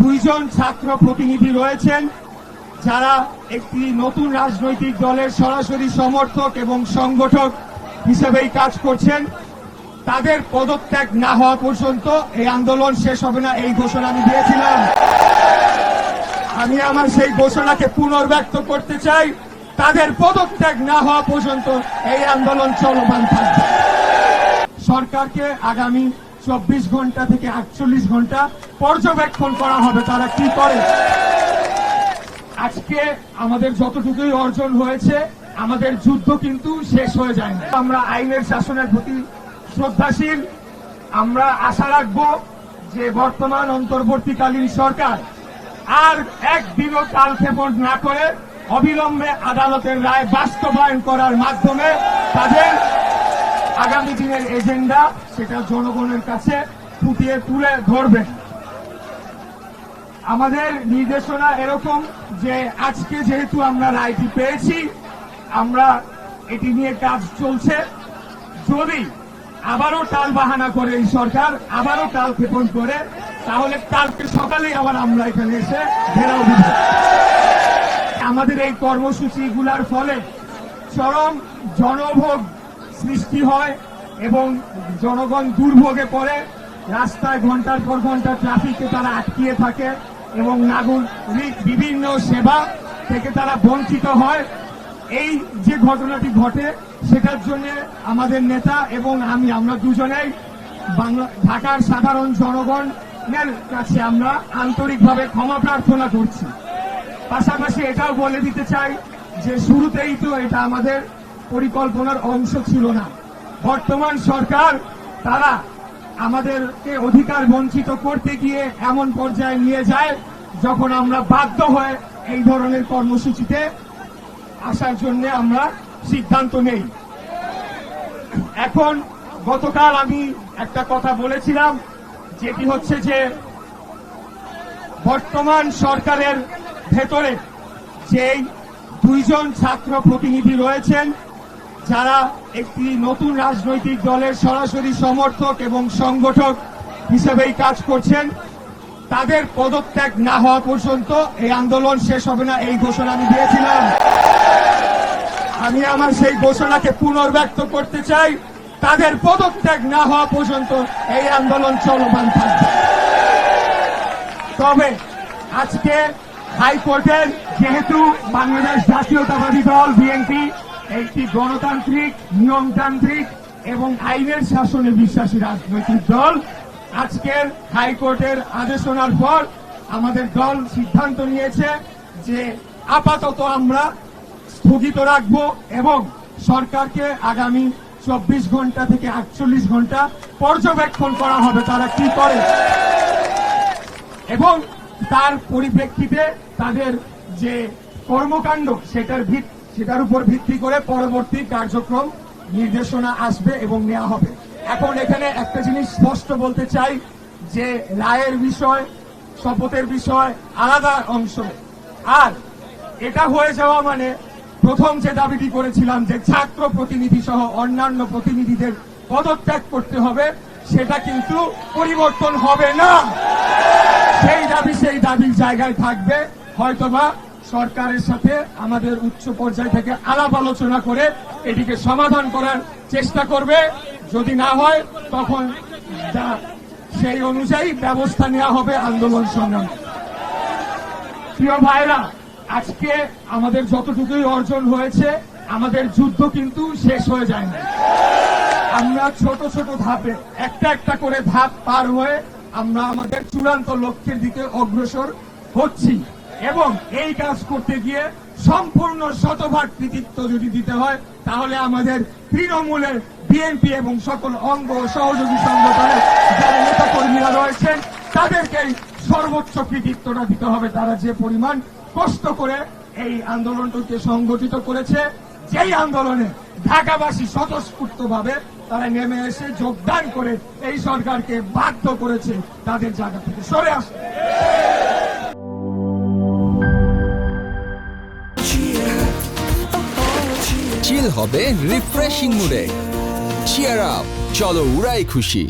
দুইজন ছাত্র প্রতিনিধি রয়েছেন যারা একটি নতুন রাজনৈতিক দলের সরাসরি সমর্থক এবং সংগঠক হিসেবেই কাজ করছেন। তাদের পদত্যাগ না হওয়া পর্যন্ত এই আন্দোলন শেষ হবে না, এই ঘোষণা আমি দিয়েছিলাম। আমি আমার সেই ঘোষণাকে পুনর্ব্যক্ত করতে চাই। তাদের পদত্যাগ না হওয়া পর্যন্ত এই আন্দোলন চলমান থাকবে। সরকারকে আগামী 24 ঘন্টা থেকে 48 ঘন্টা পর্যবেক্ষণ করা হবে তারা কি করে। আজকে আমাদের যতটুকুই অর্জন হয়েছে, আমাদের যুদ্ধ কিন্তু শেষ হয়ে যায় না। আমরা আইনের শাসনের প্রতি শ্রদ্ধাশীল। আমরা আশা রাখব যে বর্তমান অন্তর্বর্তীকালীন সরকার আর একদিনও কালক্ষেপণ না করে অবিলম্বে আদালতের রায় বাস্তবায়ন করার মাধ্যমে তাদের আগামী দিনের এজেন্ডা সেটা জনগণের কাছে ফুটিয়ে তুলে ধরবে। আমাদের নির্দেশনা এরকম যে আজকে যেহেতু আমরা রায়টি পেয়েছি, আমরা এটি নিয়ে কাজ চলছে। যদি আবারও টাল বাহানা করে এই সরকার, আবারও কালক্ষেপণ করে, তাহলে কালকে সকালেই আবার আমরা এখানে এসে ঘেরাও দিব। আমাদের এই কর্মসূচিগুলোর ফলে চরম জনভোগ সৃষ্টি হয় এবং জনগণ দুর্ভোগে পড়ে। রাস্তায় ঘন্টার পর ঘন্টা ট্রাফিকে তারা আটকিয়ে থাকে এবং নাগরিক বিভিন্ন সেবা থেকে তারা বঞ্চিত হয়। এই যে ঘটনাটি ঘটে সেটার জন্য আমাদের নেতা এবং আমরা দুজনেই ঢাকার সাধারণ জনগণের কাছে আমরা আন্তরিকভাবে ক্ষমা প্রার্থনা করছি। পাশাপাশি এটাও বলে দিতে চাই যে শুরুতেই তো এটা আমাদের পরিকল্পনার অংশ ছিল না। বর্তমান সরকার তারা আমাদেরকে অধিকার বঞ্চিত করতে গিয়ে এমন পর্যায়ে নিয়ে যায় যখন আমরা বাধ্য হয়ে এই ধরনের কর্মসূচিতে আসার জন্য আমরা সিদ্ধান্ত নেই। এখন গতকাল আমি একটা কথা বলেছিলাম, যেটি হচ্ছে যে বর্তমান সরকারের ভেতরে যে দুইজন ছাত্র প্রতিনিধি রয়েছেন যারা একটি নতুন রাজনৈতিক দলের সরাসরি সমর্থক এবং সংগঠক হিসেবেই কাজ করছেন, তাদের পদত্যাগ না হওয়া পর্যন্ত এই আন্দোলন শেষ হবে না, এই ঘোষণা আমি দিয়েছিলাম। আমি আমার সেই ঘোষণাকে পুনর্ব্যক্ত করতে চাই। তাদের পদত্যাগ না হওয়া পর্যন্ত এই আন্দোলন চলমান থাকবে। তবে আজকে হাইকোর্টের যেহেতু বাংলাদেশ জাতীয়তাবাদী দল বিএনপি একটি গণতান্ত্রিক, নিয়মতান্ত্রিক এবং আইনের শাসনে বিশ্বাসী রাজনৈতিক দল, আজকের হাইকোর্টের আদেশনার পর আমাদের দল সিদ্ধান্ত নিয়েছে যে আপাতত আমরা স্থগিত রাখব এবং সরকারকে আগামী 24 ঘন্টা থেকে 48 ঘন্টা পর্যবেক্ষণ করা হবে তারা কি করে এবং তার পরিপ্রেক্ষিতে তাদের যে কর্মকাণ্ড সেটার উপর ভিত্তি করে পরবর্তী কার্যক্রম নির্দেশনা আসবে এবং নেওয়া হবে। এখন এখানে একটা জিনিস স্পষ্ট বলতে চাই যে রায়ের বিষয়, শপথের বিষয় আলাদা অংশ, আর এটা হয়ে যাওয়া মানে প্রথম যে দাবিটি করেছিলাম যে ছাত্র প্রতিনিধি সহ অন্যান্য প্রতিনিধিদের পদত্যাগ করতে হবে, সেটা কিন্তু পরিবর্তন হবে না। সেই দাবির জায়গায় থাকবে। হয়তোবা সরকারের সাথে আমাদের উচ্চ পর্যায় থেকে আলাপ আলোচনা করে এটিকে সমাধান করার চেষ্টা করবে। যদি না হয় তখন সেই অনুযায়ী ব্যবস্থা নেওয়া হবে আন্দোলন সংগ্রামে। প্রিয় ভাইরা, আজকে আমাদের যতটুকুই অর্জন হয়েছে, আমাদের যুদ্ধ কিন্তু শেষ হয়ে যায় না। আমরা ছোট ছোট ধাপে একটা একটা করে ধাপ পার হয়ে আমরা আমাদের চূড়ান্ত লক্ষ্যের দিকে অগ্রসর হচ্ছি এবং এই কাজ করতে গিয়ে সম্পূর্ণ শতভাগ কৃতিত্ব যদি দিতে হয় তাহলে আমাদের তৃণমূলের বিএনপি এবং সকল অঙ্গ ও সহযোগী সংগঠনের যারা নেতা কর্মীরা রয়েছেন তাদেরকেই সর্বোচ্চ কৃতিত্বটা দিতে হবে। তারা যে পরিমাণ কষ্ট করে এই আন্দোলনটিকে সংগঠিত করেছে, যেই আন্দোলনে ঢাকাবাসী স্বতঃস্ফূর্তভাবে তারা নেমে এসে যোগদান করে এই সরকারকে বাধ্য করেছে তাদের জায়গা থেকে সরে আসতে। চিল হবে রিফ্রেশিং মুডে। চিয়ার আপ, চলো উড়াই খুশি।